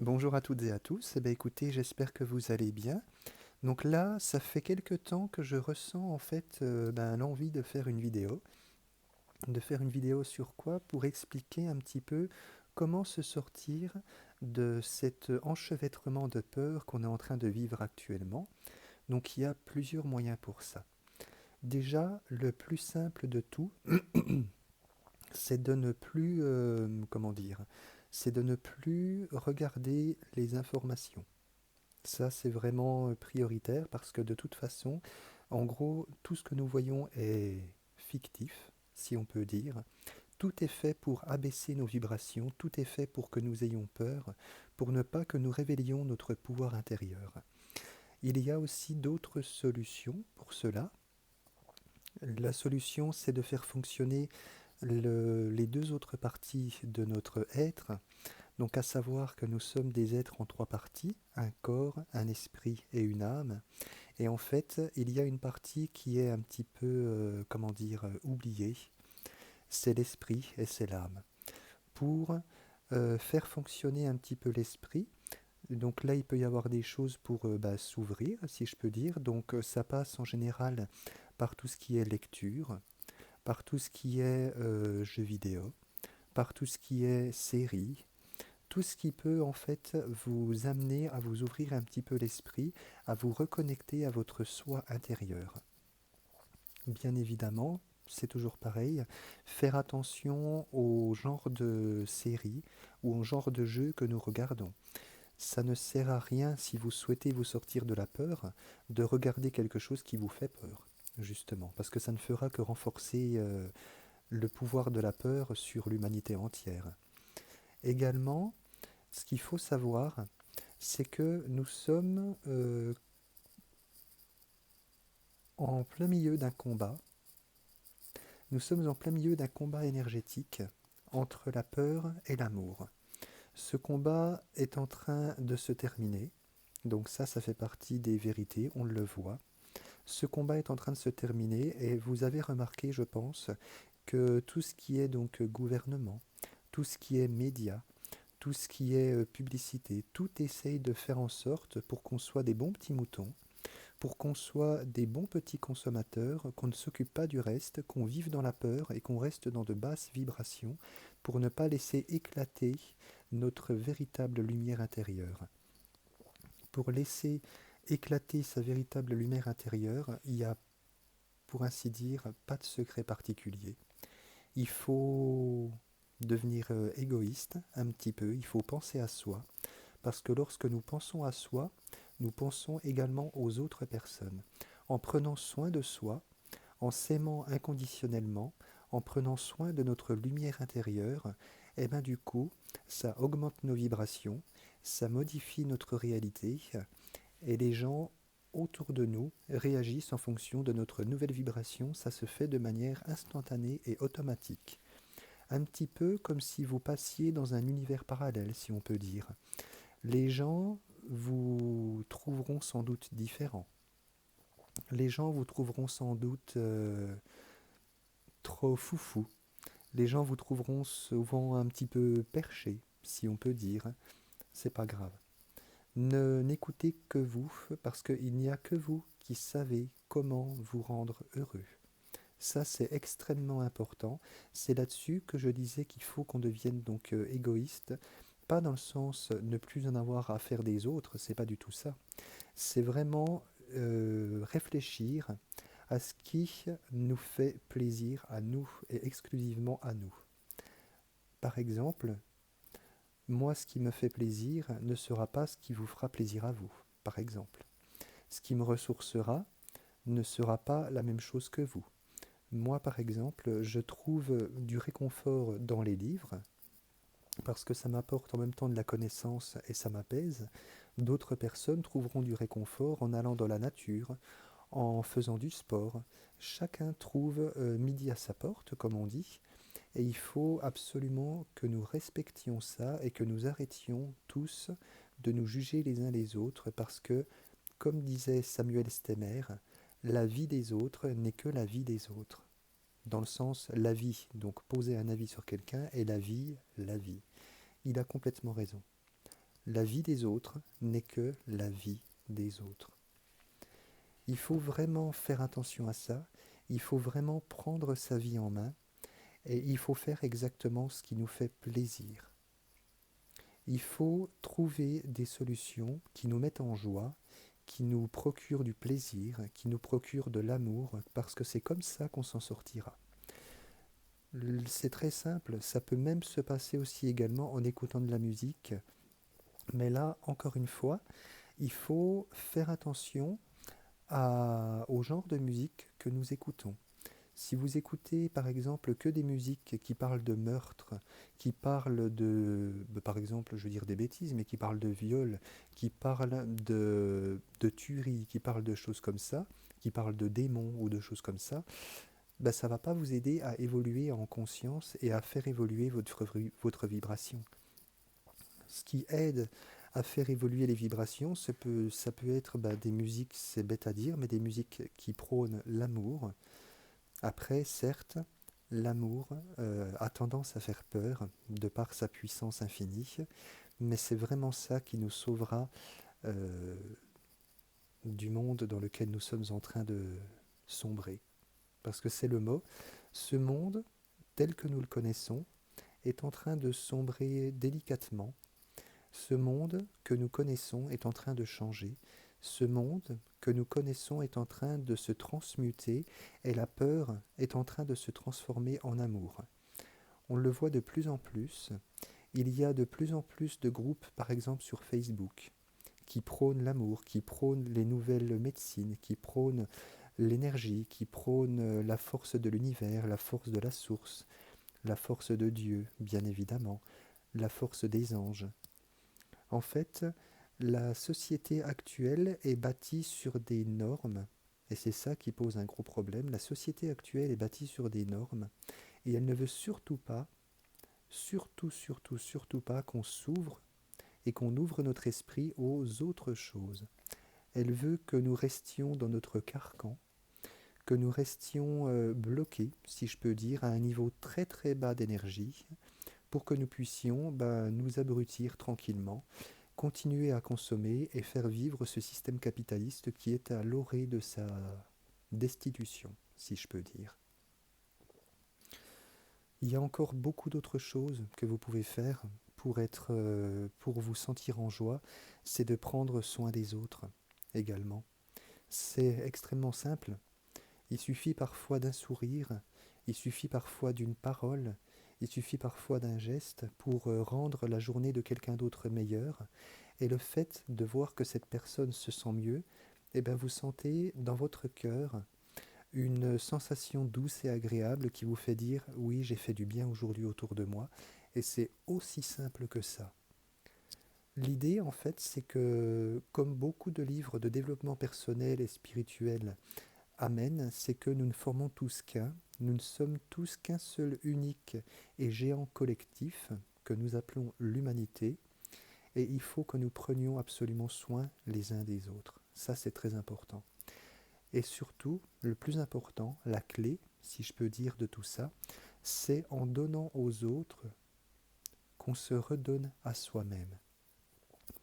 Bonjour à toutes et à tous. Écoutez, j'espère que vous allez bien. Donc là, ça fait quelque temps que je ressens en fait l'envie de faire une vidéo. De faire une vidéo sur quoi? Pour expliquer un petit peu comment se sortir de cet enchevêtrement de peur qu'on est en train de vivre actuellement. Donc il y a plusieurs moyens pour ça. Déjà, le plus simple de tout, c'est de ne plus, comment dire, c'est de ne plus regarder les informations. Ça, c'est vraiment prioritaire parce que de toute façon, en gros, tout ce que nous voyons est fictif, si on peut dire. Tout est fait pour abaisser nos vibrations, tout est fait pour que nous ayons peur, pour ne pas que nous révélions notre pouvoir intérieur. Il y a aussi d'autres solutions pour cela. La solution, c'est de faire fonctionner les deux autres parties de notre être, donc à savoir que nous sommes des êtres en trois parties, un corps, un esprit et une âme. Et en fait, il y a une partie qui est un petit peu, oubliée, c'est l'esprit et c'est l'âme. Pour faire fonctionner un petit peu l'esprit, donc là il peut y avoir des choses pour s'ouvrir, si je peux dire. Donc ça passe en général par tout ce qui est lecture, par tout ce qui est jeux vidéo, par tout ce qui est séries, tout ce qui peut en fait vous amener à vous ouvrir un petit peu l'esprit, à vous reconnecter à votre soi intérieur. Bien évidemment, c'est toujours pareil, faire attention au genre de série ou au genre de jeu que nous regardons. Ça ne sert à rien si vous souhaitez vous sortir de la peur de regarder quelque chose qui vous fait peur, justement, parce que ça ne fera que renforcer le pouvoir de la peur sur l'humanité entière. Également, ce qu'il faut savoir, c'est que nous sommes en plein milieu d'un combat. Nous sommes en plein milieu d'un combat énergétique entre la peur et l'amour. Ce combat est en train de se terminer, donc ça fait partie des vérités, on le voit. Ce combat est en train de se terminer et vous avez remarqué, je pense, que tout ce qui est donc gouvernement, tout ce qui est médias, tout ce qui est publicité, tout essaye de faire en sorte pour qu'on soit des bons petits moutons, pour qu'on soit des bons petits consommateurs, qu'on ne s'occupe pas du reste, qu'on vive dans la peur et qu'on reste dans de basses vibrations pour ne pas laisser éclater notre véritable lumière intérieure. Pour laisser éclater sa véritable lumière intérieure, il n'y a, pour ainsi dire, pas de secret particulier. Il faut devenir égoïste un petit peu, il faut penser à soi, parce que lorsque nous pensons à soi, nous pensons également aux autres personnes. En prenant soin de soi, en s'aimant inconditionnellement, en prenant soin de notre lumière intérieure, et bien du coup, ça augmente nos vibrations, ça modifie notre réalité, et les gens autour de nous réagissent en fonction de notre nouvelle vibration, ça se fait de manière instantanée et automatique. Un petit peu comme si vous passiez dans un univers parallèle, si on peut dire. Les gens vous trouveront sans doute différent. Les gens vous trouveront sans doute trop foufou. Les gens vous trouveront souvent un petit peu perché, si on peut dire. C'est pas grave. N'écoutez que vous, parce qu'il n'y a que vous qui savez comment vous rendre heureux. Ça, c'est extrêmement important. C'est là-dessus que je disais qu'il faut qu'on devienne donc égoïste. Pas dans le sens ne plus en avoir à faire des autres, c'est pas du tout ça. C'est vraiment réfléchir à ce qui nous fait plaisir à nous et exclusivement à nous. Par exemple, moi, ce qui me fait plaisir ne sera pas ce qui vous fera plaisir à vous, par exemple. Ce qui me ressourcera ne sera pas la même chose que vous. Moi, par exemple, je trouve du réconfort dans les livres, parce que ça m'apporte en même temps de la connaissance et ça m'apaise. D'autres personnes trouveront du réconfort en allant dans la nature, en faisant du sport. Chacun trouve midi à sa porte, comme on dit, et il faut absolument que nous respections ça et que nous arrêtions tous de nous juger les uns les autres, parce que, comme disait Samuel Stemmer, la vie des autres n'est que la vie des autres. Dans le sens, l'avis, donc poser un avis sur quelqu'un, et la vie, la vie. Il a complètement raison. La vie des autres n'est que la vie des autres. Il faut vraiment faire attention à ça, il faut vraiment prendre sa vie en main et il faut faire exactement ce qui nous fait plaisir. Il faut trouver des solutions qui nous mettent en joie, qui nous procurent du plaisir, qui nous procurent de l'amour, parce que c'est comme ça qu'on s'en sortira. C'est très simple, ça peut même se passer aussi également en écoutant de la musique, mais là, encore une fois, il faut faire attention au genre de musique que nous écoutons. Si vous écoutez par exemple que des musiques qui parlent de meurtre, qui parlent par exemple, je veux dire des bêtises, mais qui parlent de viol, qui parlent de tuerie, qui parlent de choses comme ça, qui parlent de démons ou de choses comme ça, ça ne va pas vous aider à évoluer en conscience et à faire évoluer votre vibration. Ce qui aide à faire évoluer les vibrations, ça peut être des musiques, c'est bête à dire, mais des musiques qui prônent l'amour. Après, certes, l'amour a tendance à faire peur de par sa puissance infinie, mais c'est vraiment ça qui nous sauvera euh, du monde dans lequel nous sommes en train de sombrer. Parce que c'est le mot, ce monde, tel que nous le connaissons, est en train de sombrer délicatement. Ce monde que nous connaissons est en train de changer. Ce monde que nous connaissons est en train de se transmuter et la peur est en train de se transformer en amour. On le voit de plus en plus. Il y a de plus en plus de groupes, par exemple sur Facebook, qui prônent l'amour, qui prônent les nouvelles médecines, qui prônent l'énergie, qui prônent la force de l'univers, la force de la source, la force de Dieu, bien évidemment, la force des anges. En fait, la société actuelle est bâtie sur des normes, et c'est ça qui pose un gros problème. La société actuelle est bâtie sur des normes, et elle ne veut surtout pas, surtout pas qu'on s'ouvre et qu'on ouvre notre esprit aux autres choses. Elle veut que nous restions dans notre carcan, que nous restions bloqués, si je peux dire, à un niveau très très bas d'énergie, pour que nous puissions nous abrutir tranquillement, continuer à consommer et faire vivre ce système capitaliste qui est à l'orée de sa destitution, si je peux dire. Il y a encore beaucoup d'autres choses que vous pouvez faire pour vous sentir en joie, c'est de prendre soin des autres également. C'est extrêmement simple. Il suffit parfois d'un sourire, il suffit parfois d'une parole, il suffit parfois d'un geste pour rendre la journée de quelqu'un d'autre meilleure. Et le fait de voir que cette personne se sent mieux, vous sentez dans votre cœur une sensation douce et agréable qui vous fait dire oui, j'ai fait du bien aujourd'hui autour de moi. Et c'est aussi simple que ça. L'idée, en fait, c'est que, comme beaucoup de livres de développement personnel et spirituel amènent, c'est que nous ne formons tous qu'un, nous ne sommes tous qu'un seul unique et géant collectif que nous appelons l'humanité, et il faut que nous prenions absolument soin les uns des autres. Ça, c'est très important. Et surtout, le plus important, la clé, si je peux dire, de tout ça, c'est en donnant aux autres qu'on se redonne à soi-même.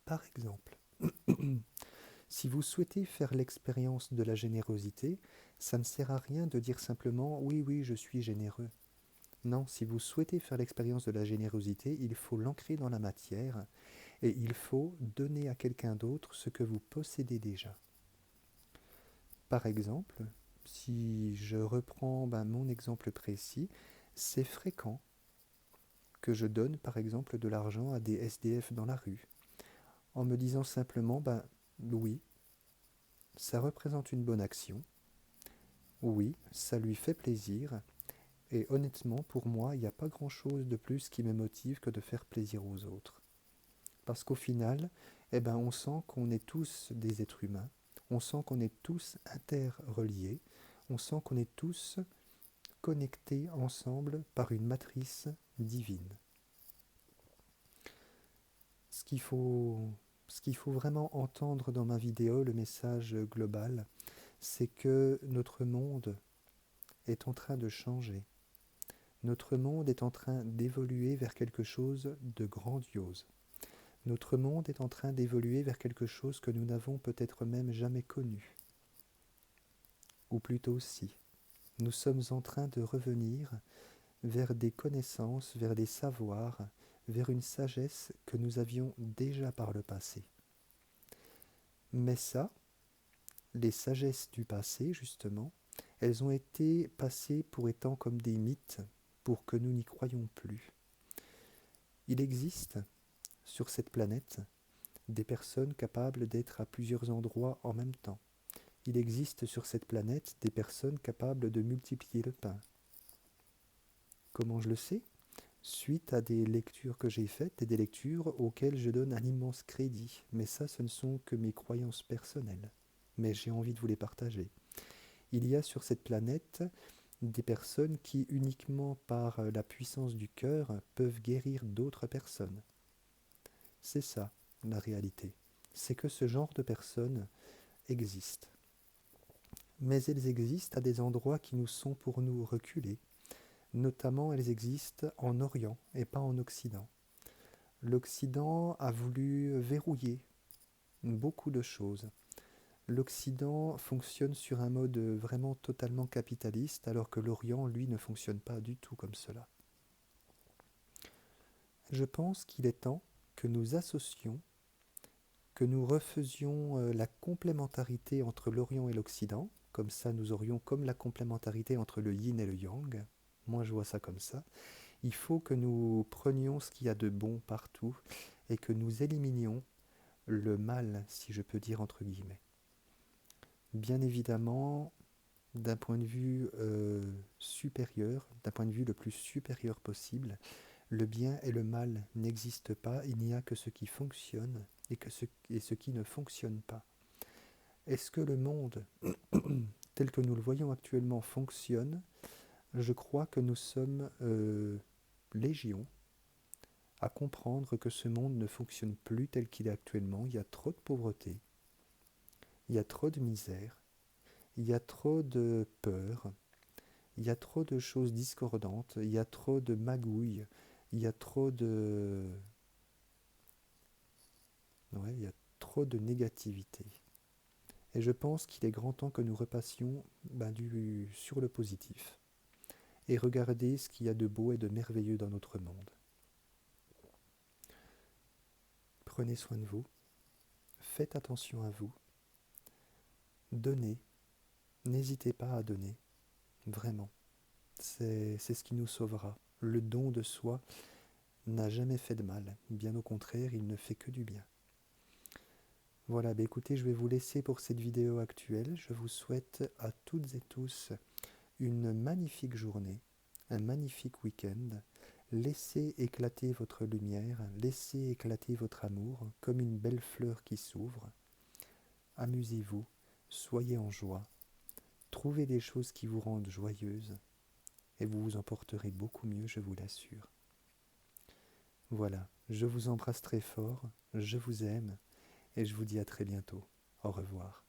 Par exemple, si vous souhaitez faire l'expérience de la générosité, ça ne sert à rien de dire simplement oui, oui, je suis généreux. Non, si vous souhaitez faire l'expérience de la générosité, il faut l'ancrer dans la matière et il faut donner à quelqu'un d'autre ce que vous possédez déjà. Par exemple, si je reprends mon exemple précis, c'est fréquent que je donne par exemple de l'argent à des SDF dans la rue, en me disant simplement, oui, ça représente une bonne action, oui, ça lui fait plaisir, et honnêtement, pour moi, il n'y a pas grand-chose de plus qui me motive que de faire plaisir aux autres. Parce qu'au final, on sent qu'on est tous des êtres humains, on sent qu'on est tous interreliés, on sent qu'on est tous connectés ensemble par une matrice divine. Ce qu'il faut, ce qu'il faut vraiment entendre dans ma vidéo, le message global, c'est que notre monde est en train de changer. Notre monde est en train d'évoluer vers quelque chose de grandiose. Notre monde est en train d'évoluer vers quelque chose que nous n'avons peut-être même jamais connu. Ou plutôt si. Nous sommes en train de revenir vers des connaissances, vers des savoirs, vers une sagesse que nous avions déjà par le passé. Mais ça, les sagesses du passé, justement, elles ont été passées pour étant comme des mythes, pour que nous n'y croyions plus. Il existe, sur cette planète, des personnes capables d'être à plusieurs endroits en même temps. Il existe sur cette planète des personnes capables de multiplier le pain. Comment je le sais ? Suite à des lectures que j'ai faites et des lectures auxquelles je donne un immense crédit. Mais ça, ce ne sont que mes croyances personnelles. Mais j'ai envie de vous les partager. Il y a sur cette planète des personnes qui, uniquement par la puissance du cœur, peuvent guérir d'autres personnes. C'est ça, la réalité. C'est que ce genre de personnes existent. Mais elles existent à des endroits qui nous sont pour nous reculés. Notamment, elles existent en Orient et pas en Occident. L'Occident a voulu verrouiller beaucoup de choses. L'Occident fonctionne sur un mode vraiment totalement capitaliste, alors que l'Orient, lui, ne fonctionne pas du tout comme cela. Je pense qu'il est temps que nous associons, que nous refaisions la complémentarité entre l'Orient et l'Occident. Comme ça, nous aurions comme la complémentarité entre le yin et le yang. Moi, je vois ça comme ça. Il faut que nous prenions ce qu'il y a de bon partout et que nous éliminions le mal, si je peux dire entre guillemets. Bien évidemment, d'un point de vue supérieur, d'un point de vue le plus supérieur possible, le bien et le mal n'existent pas, il n'y a que ce qui fonctionne et ce qui ne fonctionne pas. Est-ce que le monde, tel que nous le voyons actuellement, fonctionne ? Je crois que nous sommes légion à comprendre que ce monde ne fonctionne plus tel qu'il est actuellement. Il y a trop de pauvreté, il y a trop de misère, il y a trop de peur, il y a trop de choses discordantes, il y a trop de magouilles, il y a trop de... Ouais, il y a trop de négativité. Et je pense qu'il est grand temps que nous repassions sur le positif et regarder ce qu'il y a de beau et de merveilleux dans notre monde. Prenez soin de vous, faites attention à vous, donnez, n'hésitez pas à donner, vraiment. C'est ce qui nous sauvera. Le don de soi n'a jamais fait de mal, bien au contraire, il ne fait que du bien. Voilà, écoutez, je vais vous laisser pour cette vidéo actuelle. Je vous souhaite à toutes et tous une magnifique journée, un magnifique week-end. Laissez éclater votre lumière, laissez éclater votre amour comme une belle fleur qui s'ouvre. Amusez-vous, soyez en joie, trouvez des choses qui vous rendent joyeuse et vous vous en porterez beaucoup mieux, je vous l'assure. Voilà, je vous embrasse très fort, je vous aime et je vous dis à très bientôt. Au revoir.